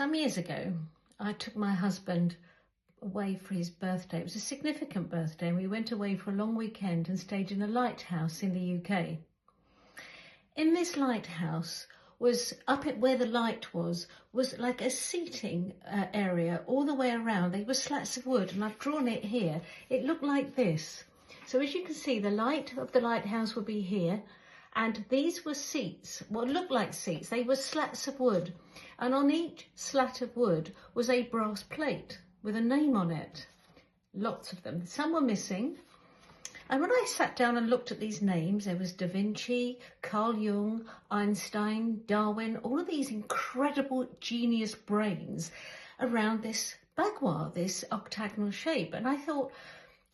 Some years ago, I took my husband away for his birthday. It was a significant birthday, and we went away for a long weekend and stayed in a lighthouse in the UK. In this lighthouse was, up at where the light was like a seating area all the way around. They were slats of wood, and I've drawn it here. It looked like this. So as you can see, the light of the lighthouse would be here, and these were seats, what looked like seats. They were slats of wood, and on each slat of wood was a brass plate with a name on it. Lots of them. Some were missing. And when I sat down and looked at these names, there was Vinci, Jung, Einstein, Darwin, all of these incredible genius brains around this baignoire, this octagonal shape. And I thought,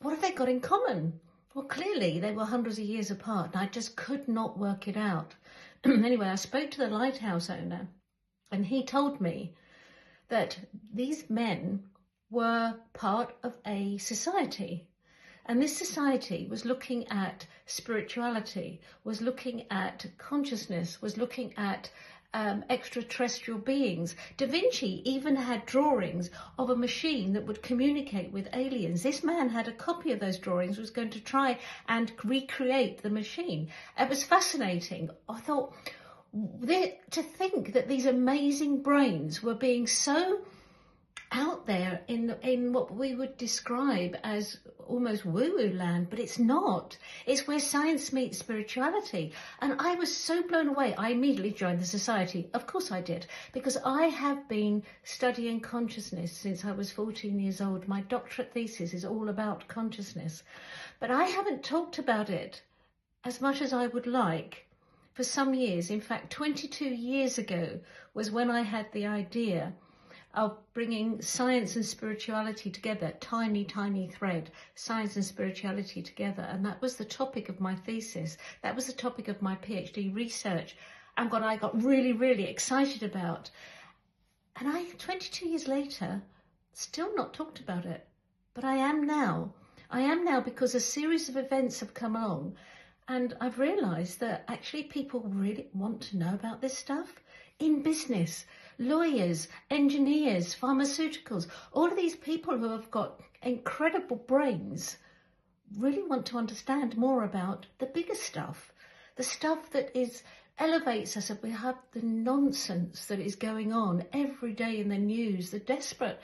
what have they got in common? Well, clearly they were hundreds of years apart, and I just could not work it out. Anyway, I spoke to the lighthouse owner, and he told me that these men were part of a society. And this society was looking at spirituality, was looking at consciousness, was looking at extraterrestrial beings. Da Vinci even had drawings of a machine that would communicate with aliens. This man had a copy of those drawings, was going to try and recreate the machine. It was fascinating. I thought, to think that these amazing brains were being so out there in what we would describe as almost woo-woo land, but it's not. It's where science meets spirituality. And I was so blown away. I immediately joined the society. Of course I did, because I have been studying consciousness since I was 14 years old. My doctorate thesis is all about consciousness, but I haven't talked about it as much as I would like for some years. In fact, 22 years ago was when I had the idea of bringing science and spirituality together, tiny, tiny thread, science and spirituality together. And that was the topic of my thesis. That was the topic of my PhD research, and what I got really, really excited about. And 22 years later, still not talked about it. But I am now. I am now, because a series of events have come along, and I've realised that actually people really want to know about this stuff. In business, lawyers, engineers, pharmaceuticals, all of these people who have got incredible brains really want to understand more about the bigger stuff, the stuff that elevates us. If we have the nonsense that is going on every day in the news, the desperate,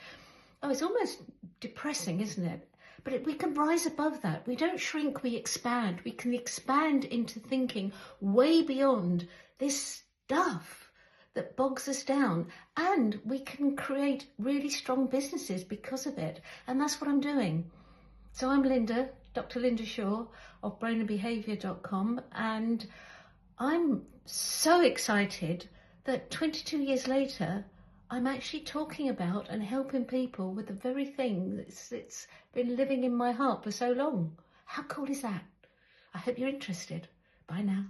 it's almost depressing, isn't it? But we can rise above that. We don't shrink, we expand. We can expand into thinking way beyond this stuff that bogs us down, and we can create really strong businesses because of it. And that's what I'm doing. So I'm Linda, Dr. Linda Shaw of brainandbehaviour.com, and I'm so excited that 22 years later, I'm actually talking about and helping people with the very thing that's been living in my heart for so long. How cool is that? I hope you're interested. Bye now.